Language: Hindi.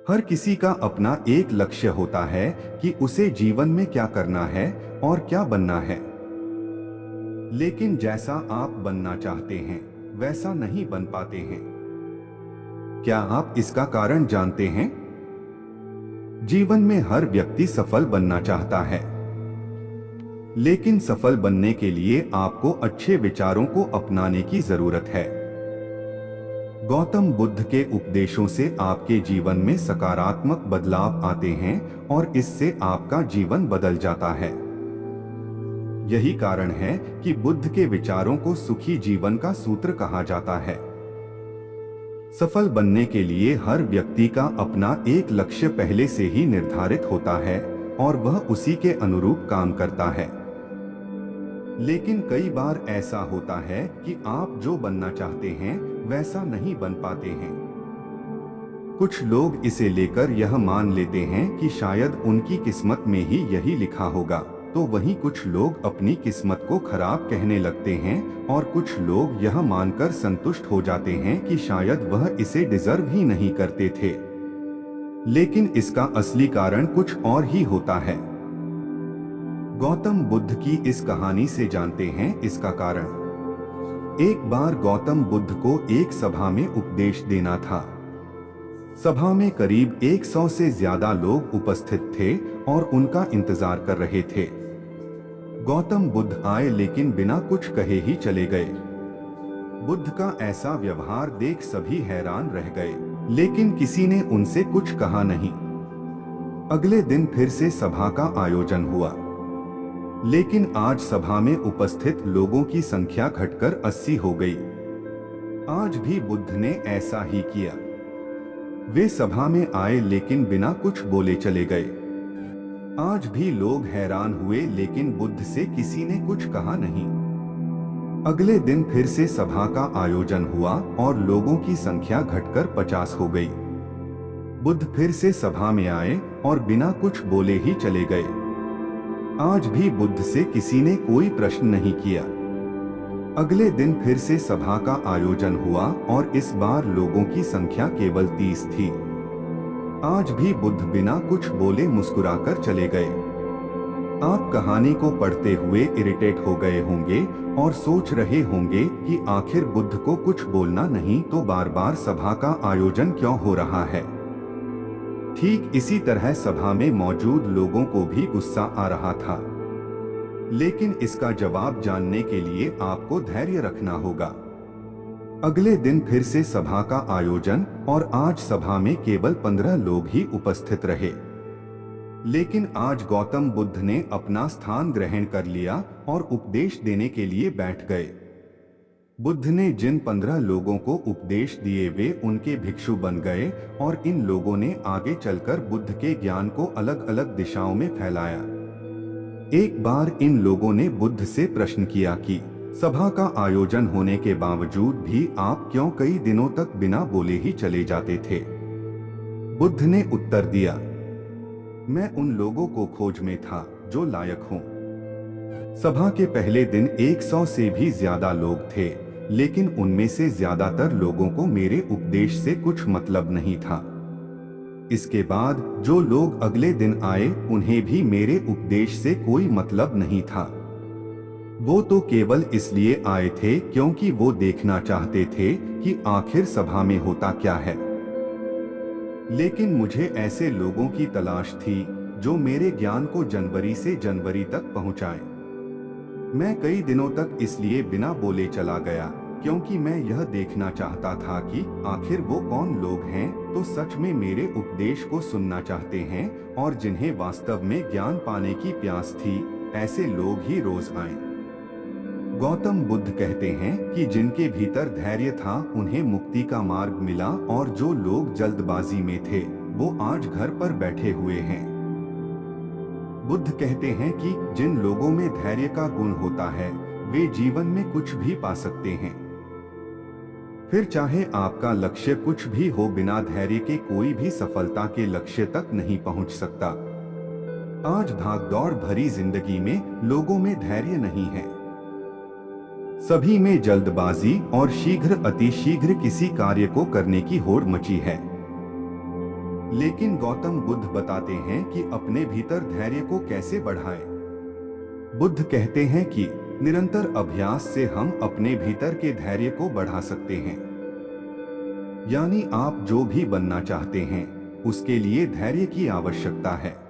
हर किसी का अपना एक लक्ष्य होता है कि उसे जीवन में क्या करना है और क्या बनना है। लेकिन जैसा आप बनना चाहते हैं वैसा नहीं बन पाते हैं। क्या आप इसका कारण जानते हैं? जीवन में हर व्यक्ति सफल बनना चाहता है, लेकिन सफल बनने के लिए आपको अच्छे विचारों को अपनाने की जरूरत है। गौतम बुद्ध के उपदेशों से आपके जीवन में सकारात्मक बदलाव आते हैं और इससे आपका जीवन बदल जाता है। यही कारण है कि बुद्ध के विचारों को सुखी जीवन का सूत्र कहा जाता है। सफल बनने के लिए हर व्यक्ति का अपना एक लक्ष्य पहले से ही निर्धारित होता है और वह उसी के अनुरूप काम करता है। लेकिन कई बार ऐसा होता है कि आप जो बनना चाहते हैं वैसा नहीं बन पाते हैं। कुछ लोग इसे लेकर यह मान लेते हैं कि शायद उनकी किस्मत में ही यही लिखा होगा, तो वहीं कुछ लोग अपनी किस्मत को खराब कहने लगते हैं और कुछ लोग यह मानकर संतुष्ट हो जाते हैं कि शायद वह इसे डिजर्व ही नहीं करते थे। लेकिन इसका असली कारण कुछ और ही होता है। गौतम बुद्ध की इस कहानी से जानते हैं इसका कारण। एक बार गौतम बुद्ध को एक सभा में उपदेश देना था। सभा में करीब 100 से ज्यादा लोग उपस्थित थे और उनका इंतजार कर रहे थे। गौतम बुद्ध आए लेकिन बिना कुछ कहे ही चले गए। बुद्ध का ऐसा व्यवहार देख सभी हैरान रह गए, लेकिन किसी ने उनसे कुछ कहा नहीं। अगले दिन फिर से सभा का आयोजन हुआ, लेकिन आज सभा में उपस्थित लोगों की संख्या घटकर 80 हो गई। आज भी बुद्ध ने ऐसा ही किया। वे सभा में आए लेकिन बिना कुछ बोले चले गए। आज भी लोग हैरान हुए, लेकिन बुद्ध से किसी ने कुछ कहा नहीं। अगले दिन फिर से सभा का आयोजन हुआ और लोगों की संख्या घटकर 50 हो गई। बुद्ध फिर से सभा में आए और बिना कुछ बोले ही चले गए। आज भी बुद्ध से किसी ने कोई प्रश्न नहीं किया। अगले दिन फिर से सभा का आयोजन हुआ और इस बार लोगों की संख्या केवल 30 थी। आज भी बुद्ध बिना कुछ बोले मुस्कुराकर चले गए। आप कहानी को पढ़ते हुए इरिटेट हो गए होंगे और सोच रहे होंगे कि आखिर बुद्ध को कुछ बोलना नहीं तो बार बार सभा का आयोजन क्यों हो रहा है। ठीक इसी तरह सभा में मौजूद लोगों को भी गुस्सा आ रहा था। लेकिन इसका जवाब जानने के लिए आपको धैर्य रखना होगा। अगले दिन फिर से सभा का आयोजन और आज सभा में केवल 15 लोग ही उपस्थित रहे। लेकिन आज गौतम बुद्ध ने अपना स्थान ग्रहण कर लिया और उपदेश देने के लिए बैठ गए। बुद्ध ने जिन 15 लोगों को उपदेश दिए वे उनके भिक्षु बन गए और इन लोगों ने आगे चलकर बुद्ध के ज्ञान को अलग अलग दिशाओं में फैलाया। एक बार इन लोगों ने बुद्ध से प्रश्न किया कि सभा का आयोजन होने के बावजूद भी आप क्यों कई दिनों तक बिना बोले ही चले जाते थे। बुद्ध ने उत्तर दिया, मैं उन लोगों को खोज में था जो लायक हों। सभा के पहले दिन 100 से भी ज्यादा लोग थे, लेकिन उनमें से ज्यादातर लोगों को मेरे उपदेश से कुछ मतलब नहीं था। इसके बाद जो लोग अगले दिन आए उन्हें भी मेरे उपदेश से कोई मतलब नहीं था। वो तो केवल इसलिए आए थे क्योंकि वो देखना चाहते थे कि आखिर सभा में होता क्या है। लेकिन मुझे ऐसे लोगों की तलाश थी जो मेरे ज्ञान को जनवरी से जनवरी तक पहुंचाएं। मैं कई दिनों तक इसलिए बिना बोले चला गया क्योंकि मैं यह देखना चाहता था कि आखिर वो कौन लोग हैं तो सच में मेरे उपदेश को सुनना चाहते हैं और जिन्हें वास्तव में ज्ञान पाने की प्यास थी। ऐसे लोग ही रोज आए। गौतम बुद्ध कहते हैं कि जिनके भीतर धैर्य था उन्हें मुक्ति का मार्ग मिला और जो लोग जल्दबाजी में थे वो आज घर पर बैठे हुए हैं। बुद्ध कहते हैं कि जिन लोगों में धैर्य का गुण होता है वे जीवन में कुछ भी पा सकते हैं। फिर चाहे आपका लक्ष्य कुछ भी हो, बिना धैर्य के कोई भी सफलता के लक्ष्य तक नहीं पहुंच सकता। आज भागदौड़ भरी जिंदगी में लोगों में धैर्य नहीं है। सभी में जल्दबाजी और शीघ्र अतिशीघ्र किसी कार्य को करने की होड़ मची है। लेकिन गौतम बुद्ध बताते हैं कि अपने भीतर धैर्य को कैसे बढ़ाएं। बुद्ध कहते हैं कि निरंतर अभ्यास से हम अपने भीतर के धैर्य को बढ़ा सकते हैं। यानी आप जो भी बनना चाहते हैं उसके लिए धैर्य की आवश्यकता है।